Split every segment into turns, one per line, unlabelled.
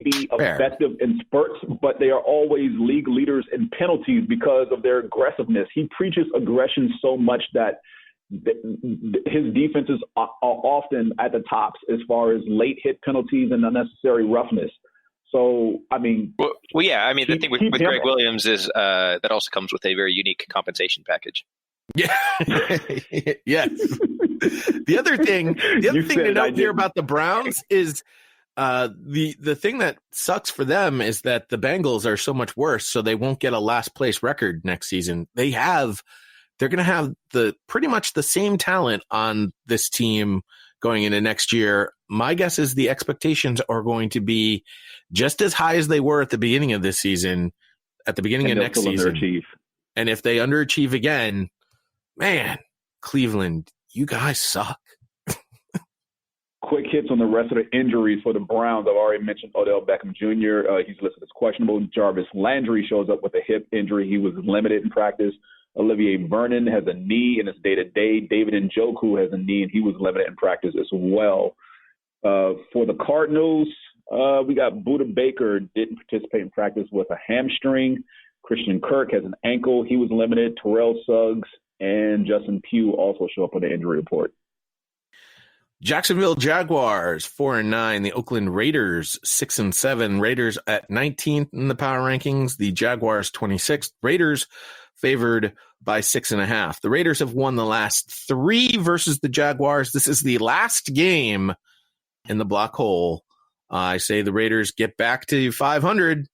be effective in spurts, but they are always league leaders in penalties because of their aggressiveness. He preaches aggression so much that his defenses are often at the tops as far as late hit penalties and unnecessary roughness. So, I mean...
Well, yeah, I mean, the thing with Greg Williams is that also comes with a very unique compensation package.
Yeah. Yes. The other thing to note here about the Browns is the thing that sucks for them is that the Bengals are so much worse, so they won't get a last place record next season. They're going to have pretty much the same talent on this team going into next year. My guess is the expectations are going to be just as high as they were at the beginning of this season, at the beginning of next season. Underachieve. And if they underachieve again, man, Cleveland, you guys suck.
Quick hits on the rest of the injuries for the Browns. I've already mentioned Odell Beckham Jr. He's listed as questionable. Jarvis Landry shows up with a hip injury. He was limited in practice. Olivier Vernon has a knee and it's day-to-day. David Njoku has a knee and he was limited in practice as well. For the Cardinals, we got Budda Baker didn't participate in practice with a hamstring. Christian Kirk has an ankle. He was limited. Terrell Suggs and Justin Pugh also show up on the injury report.
Jacksonville Jaguars 4-9. The Oakland Raiders 6-7. Raiders at 19th in the power rankings. The Jaguars 26th. Raiders favored by 6.5. The Raiders have won the last 3 versus the Jaguars. This is the last game in the black hole. I say the Raiders get back to 500,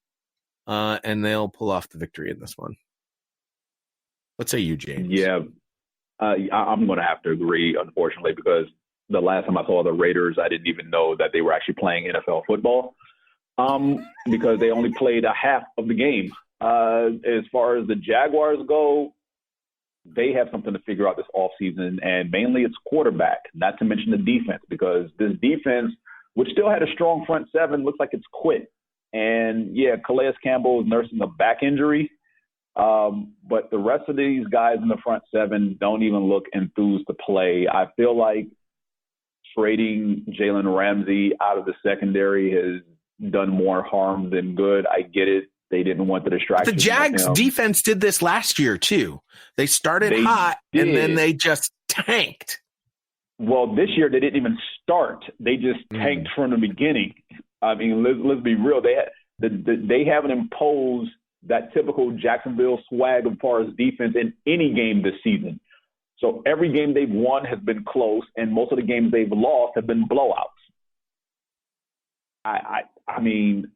and they'll pull off the victory in this one. What say you, James?
Yeah, I'm going to have to agree, unfortunately, because the last time I saw the Raiders, I didn't even know that they were actually playing NFL football because they only played a half of the game. As far as the Jaguars go, they have something to figure out this offseason, and mainly it's quarterback, not to mention the defense, because this defense, which still had a strong front seven, looks like it's quit. And, yeah, Calais Campbell is nursing a back injury, but the rest of these guys in the front seven don't even look enthused to play. I feel like trading Jalen Ramsey out of the secondary has done more harm than good. I get it. They didn't want the distraction.
The Jags defense did this last year, too. They started hot, and then they just tanked.
Well, this year they didn't even start. They just tanked from the beginning. I mean, let's be real. They haven't imposed that typical Jacksonville swag as far as defense in any game this season. So every game they've won has been close, and most of the games they've lost have been blowouts. I mean,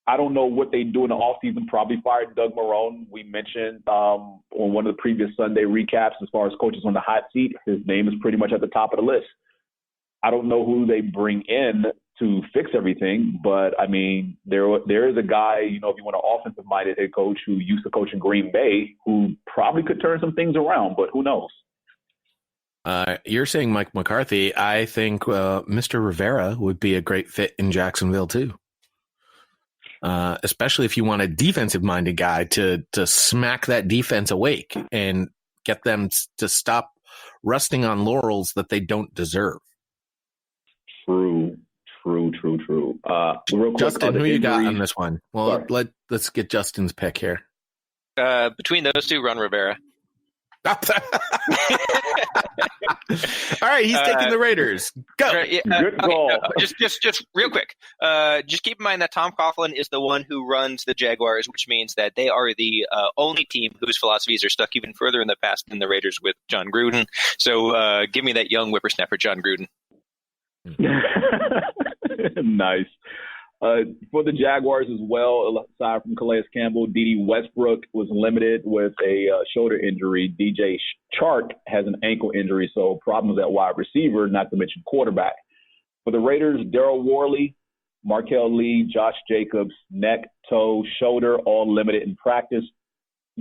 I don't know what they do in the offseason. Probably fired Doug Marrone. We mentioned on one of the previous Sunday recaps as far as coaches on the hot seat. His name is pretty much at the top of the list. I don't know who they bring in to fix everything, but, I mean, there is a guy, if you want an offensive-minded head coach who used to coach in Green Bay who probably could turn some things around, but who knows?
You're saying Mike McCarthy. I think Mr. Rivera would be a great fit in Jacksonville, too. Especially if you want a defensive-minded guy to smack that defense awake and get them to stop resting on laurels that they don't deserve.
True. Real quick,
Justin, who you got on this one? Well, let's get Justin's pick here.
Between those two, Ron Rivera.
All right, he's taking the Raiders. Go.
Good call.
Just real quick. Just keep in mind that Tom Coughlin is the one who runs the Jaguars, which means that they are the only team whose philosophies are stuck even further in the past than the Raiders with John Gruden. So give me that young whippersnapper, John Gruden.
Nice. For the Jaguars as well, aside from Calais Campbell, D.D. Westbrook was limited with a shoulder injury. DJ Chark has an ankle injury, so problems at wide receiver, not to mention quarterback. For the Raiders, Darryl Worley, Markel Lee, Josh Jacobs, neck, toe, shoulder, all limited in practice.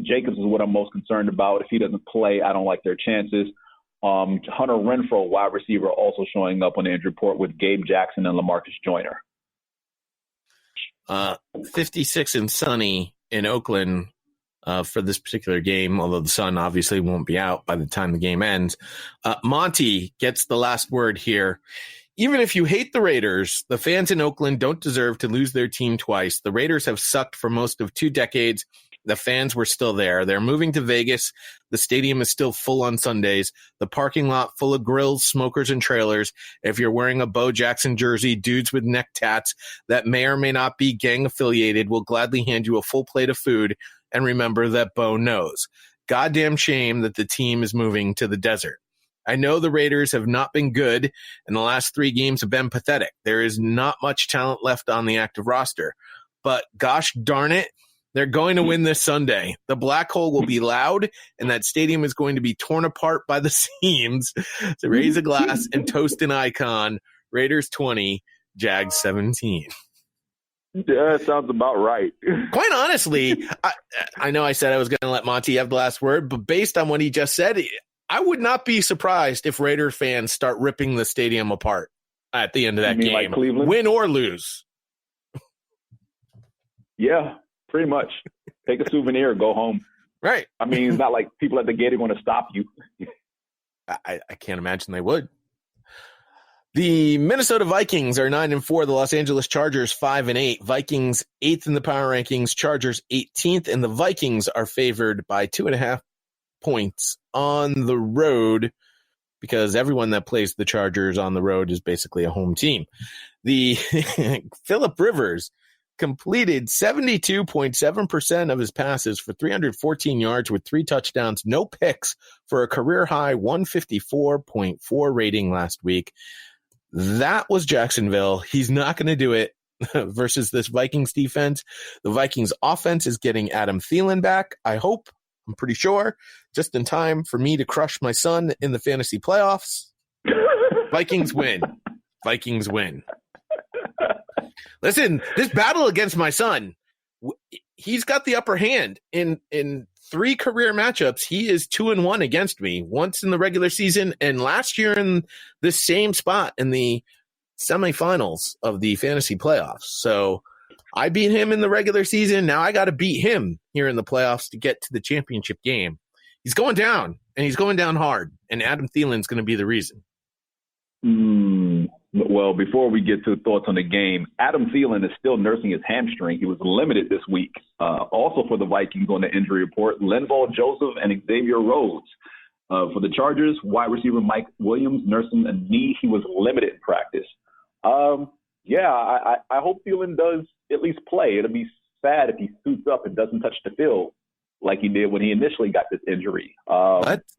Jacobs is what I'm most concerned about. If he doesn't play, I don't like their chances. Hunter Renfrow, wide receiver, also showing up on the injury report with Gabe Jackson and LaMarcus Joyner.
56 and sunny in Oakland for this particular game, although the sun obviously won't be out by the time the game ends. Monty gets the last word here. even if you hate the Raiders, the fans in Oakland don't deserve to lose their team twice. The Raiders have sucked for most of 2 decades. The fans were still there. They're moving to Vegas. The stadium is still full on Sundays. The parking lot full of grills, smokers, and trailers. If you're wearing a Bo Jackson jersey, dudes with neck tats that may or may not be gang affiliated will gladly hand you a full plate of food. And remember that Bo knows. Goddamn shame that the team is moving to the desert. I know the Raiders have not been good, and the last 3 games have been pathetic. There is not much talent left on the active roster. But gosh darn it, they're going to win this Sunday. The black hole will be loud, and that stadium is going to be torn apart by the seams. So raise a glass and toast an icon. Raiders 20, Jags 17.
Yeah, that sounds about right.
Quite honestly, I know I said I was going to let Monty have the last word, but based on what he just said, I would not be surprised if Raider fans start ripping the stadium apart at the end of that game,
like Cleveland?
Win or lose.
Yeah, pretty much. Take a souvenir, go home.
Right.
I mean, it's not like people at the gate are going to stop you.
I can't imagine they would. The Minnesota Vikings are 9-4. The Los Angeles Chargers 5-8. Vikings 8th in the power rankings. Chargers 18th, and the Vikings are favored by 2.5 points on the road because everyone that plays the Chargers on the road is basically a home team. The Phillip Rivers completed 72.7% of his passes for 314 yards with 3 touchdowns, no picks, for a career-high 154.4 rating last week. That was Jacksonville. He's not going to do it versus this Vikings defense. The Vikings offense is getting Adam Thielen back, I hope. I'm pretty sure. Just in time for me to crush my son in the fantasy playoffs. Vikings win. Vikings win. Listen, this battle against my son, he's got the upper hand. In 3 career matchups, he is 2-1 against me, once in the regular season and last year in the same spot in the semifinals of the fantasy playoffs. So I beat him in the regular season. Now I got to beat him here in the playoffs to get to the championship game. He's going down, and he's going down hard, and Adam Thielen's going to be the reason.
Well, before we get to thoughts on the game, Adam Thielen is still nursing his hamstring. He was limited this week. Also for the Vikings on the injury report, Linval Joseph and Xavier Rhodes. For the Chargers, wide receiver Mike Williams nursing a knee. He was limited in practice. I hope Thielen does at least play. It'll be sad if he suits up and doesn't touch the field like he did when he initially got this injury.
Let's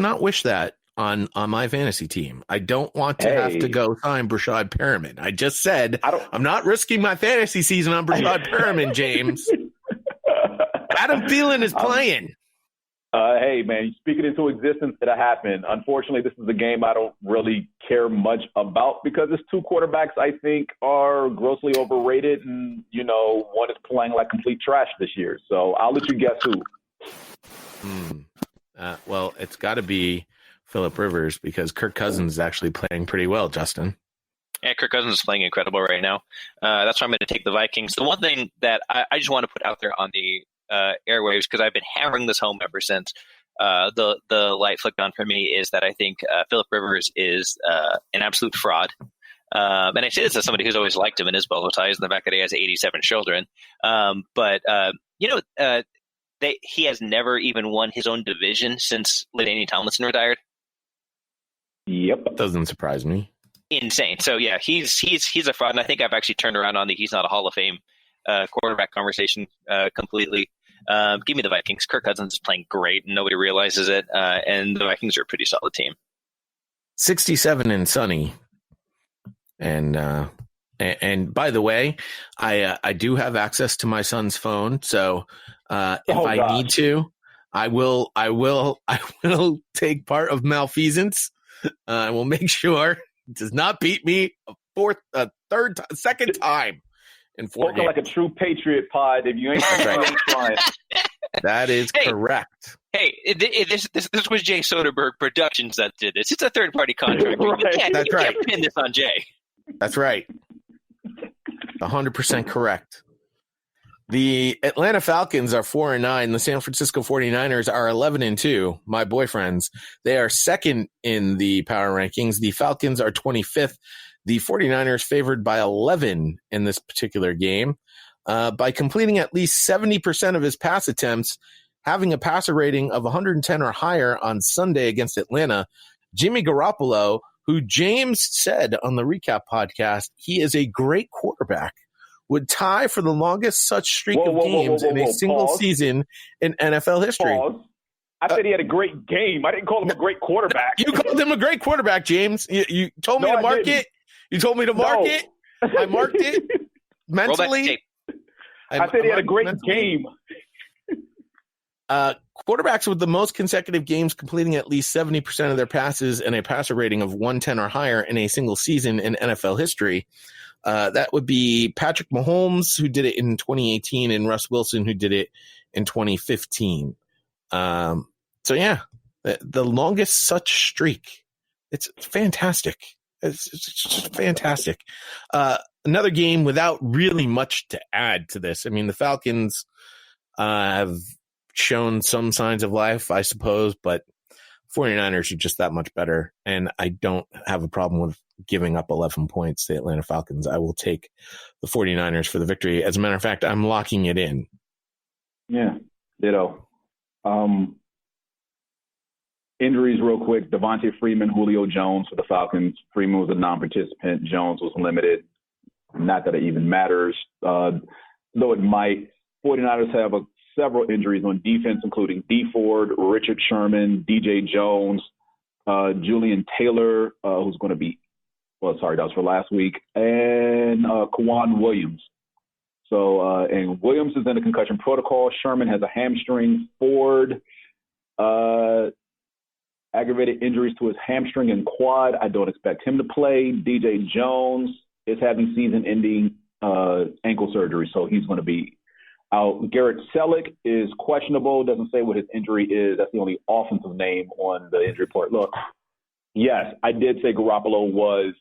not wish that on my fantasy team. I don't want to have to go sign Brashad Perriman. I just said I'm not risking my fantasy season on Brashad Perriman, James. Adam Thielen is playing.
Hey, man, you speak it into existence. It'll happen. Unfortunately, this is a game I don't really care much about because it's 2 quarterbacks I think are grossly overrated, and, one is playing like complete trash this year. So I'll let you guess who.
Well, it's got to be Phillip Rivers because Kirk Cousins is actually playing pretty well, Justin.
Yeah, Kirk Cousins is playing incredible right now. That's why I'm going to take the Vikings. The one thing that I just want to put out there on the airwaves, because I've been hammering this home ever since the light flicked on for me, is that I think Phillip Rivers is an absolute fraud. And I say this as somebody who's always liked him in his bolo ties and the fact that he has 87 children. He has never even won his own division since LaDainian Tomlinson retired.
Yep.
Doesn't surprise me.
Insane. So, yeah, he's a fraud. And I think I've actually turned around on the he's not a Hall of Fame quarterback conversation completely. Give me the Vikings. Kirk Cousins is playing great, and nobody realizes it. And the Vikings are a pretty solid team.
67 and sunny. And by the way, I do have access to my son's phone, so if I need to, I will take part of malfeasance. I will make sure it does not beat me second time.
Working like a true Patriot pod. If you ain't trying.
That is correct.
Hey, this was Jay Soderbergh Productions that did this. It's a third-party contract.
Right.
You can't pin this on Jay.
That's right. 100% correct. The Atlanta Falcons are 4-9. The San Francisco 49ers are 11-2. My boyfriends, they are second in the power rankings. The Falcons are 25th. The 49ers favored by 11 in this particular game. By completing at least 70% of his pass attempts, having a passer rating of 110 or higher on Sunday against Atlanta, Jimmy Garoppolo, who James said on the recap podcast, he is a great quarterback, would tie for the longest such streak of games in a single season in NFL history.
Pause. I said he had a great game. I didn't call him a great quarterback.
You called him a great quarterback, James. You told me to mark it. You told me to mark it. I marked it mentally.
I said he had a great game.
Quarterbacks with the most consecutive games completing at least 70% of their passes and a passer rating of 110 or higher in a single season in NFL history. That would be Patrick Mahomes, who did it in 2018, and Russ Wilson, who did it in 2015. The longest such streak. It's fantastic. It's just fantastic. Another game without really much to add to this. I mean, the Falcons have shown some signs of life, I suppose, but 49ers are just that much better, and I don't have a problem with giving up 11 points to the Atlanta Falcons. I will take the 49ers for the victory. As a matter of fact, I'm locking it in.
Yeah, ditto. Injuries real quick. Devontae Freeman, Julio Jones for the Falcons. Freeman was a non-participant. Jones was limited. Not that it even matters, though it might. 49ers have several injuries on defense, including D Ford, Richard Sherman, DJ Jones, Julian Taylor, who's going to be, that was for last week, and Kwan Williams. So, and Williams is in the concussion protocol. Sherman has a hamstring. Ford, aggravated injuries to his hamstring and quad. I don't expect him to play. DJ Jones is having season-ending ankle surgery, so he's going to be out. Garrett Selleck is questionable. Doesn't say what his injury is. That's the only offensive name on the injury report. Look, yes, I did say Garoppolo was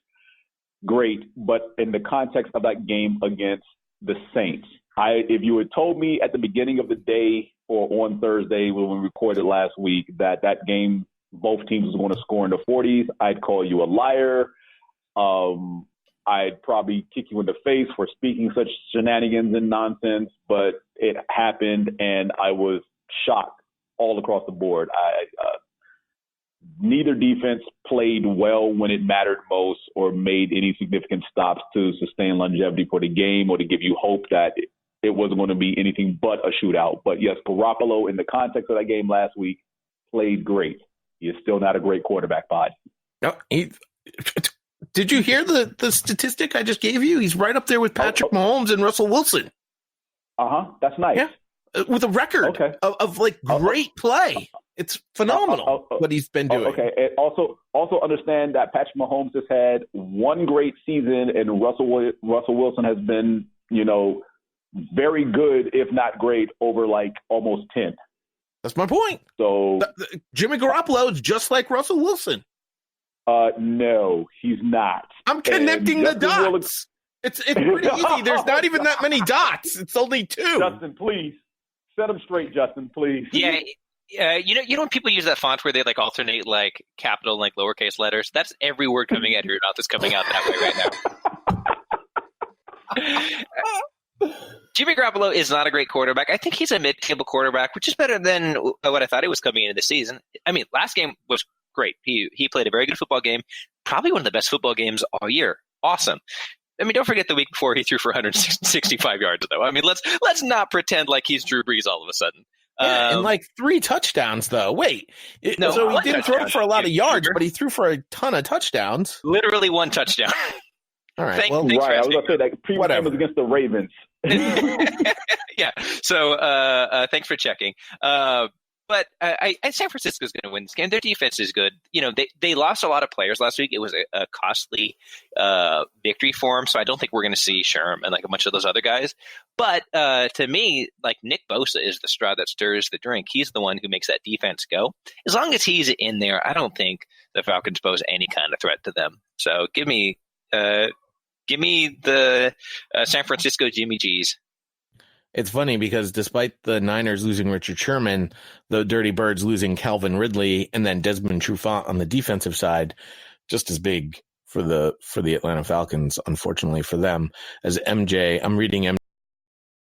great, but in the context of that game against the Saints, if you had told me at the beginning of the day or on Thursday when we recorded last week that game, both teams was going to score in the 40s, I'd call you a liar. I'd probably kick you in the face for speaking such shenanigans and nonsense, but it happened, and I was shocked all across the board. Neither defense played well when it mattered most or made any significant stops to sustain longevity for the game or to give you hope that it wasn't going to be anything but a shootout. But, yes, Garoppolo, in the context of that game last week, played great. He is still not a great quarterback, Pod.
No, did you hear the statistic I just gave you? He's right up there with Patrick Mahomes and Russell Wilson.
That's nice.
Yeah, with a record of great play. It's phenomenal what he's been doing.
Okay, and also understand that Patrick Mahomes has had one great season, and Russell Wilson has been, very good, if not great, over almost 10.
That's my point. So Jimmy Garoppolo is just like Russell Wilson.
No, he's not.
I'm connecting the dots. It's pretty easy. There's not even that many dots. It's only 2.
Justin, please set them straight. Justin, please.
Yeah. You know when people use that font where they alternate capital and lowercase letters? That's every word coming out of your mouth is coming out that way right now. Jimmy Garoppolo is not a great quarterback. I think he's a mid-table quarterback, which is better than what I thought he was coming into the season. I mean, last game was great. He played a very good football game, probably one of the best football games all year. Awesome. I mean, don't forget the week before he threw for 165 yards, though. I mean, let's not pretend like he's Drew Brees all of a sudden.
Yeah, and 3 touchdowns, though. Wait. So he didn't throw for a lot of yards, but he threw for a ton of touchdowns.
Literally 1 touchdown.
All right.
Thanks I was going to say that pre-game was against the Ravens.
Yeah. So thanks for checking. But San Francisco's going to win this game. Their defense is good. They lost a lot of players last week. It was a costly victory for them. So I don't think we're going to see Sherm and a bunch of those other guys. But to me, Nick Bosa is the straw that stirs the drink. He's the one who makes that defense go. As long as he's in there, I don't think the Falcons pose any kind of threat to them. So give me the San Francisco Jimmy G's.
It's funny because despite the Niners losing Richard Sherman, the Dirty Birds losing Calvin Ridley, and then Desmond Trufant on the defensive side, just as big for the Atlanta Falcons, unfortunately for them, as MJ. I'm reading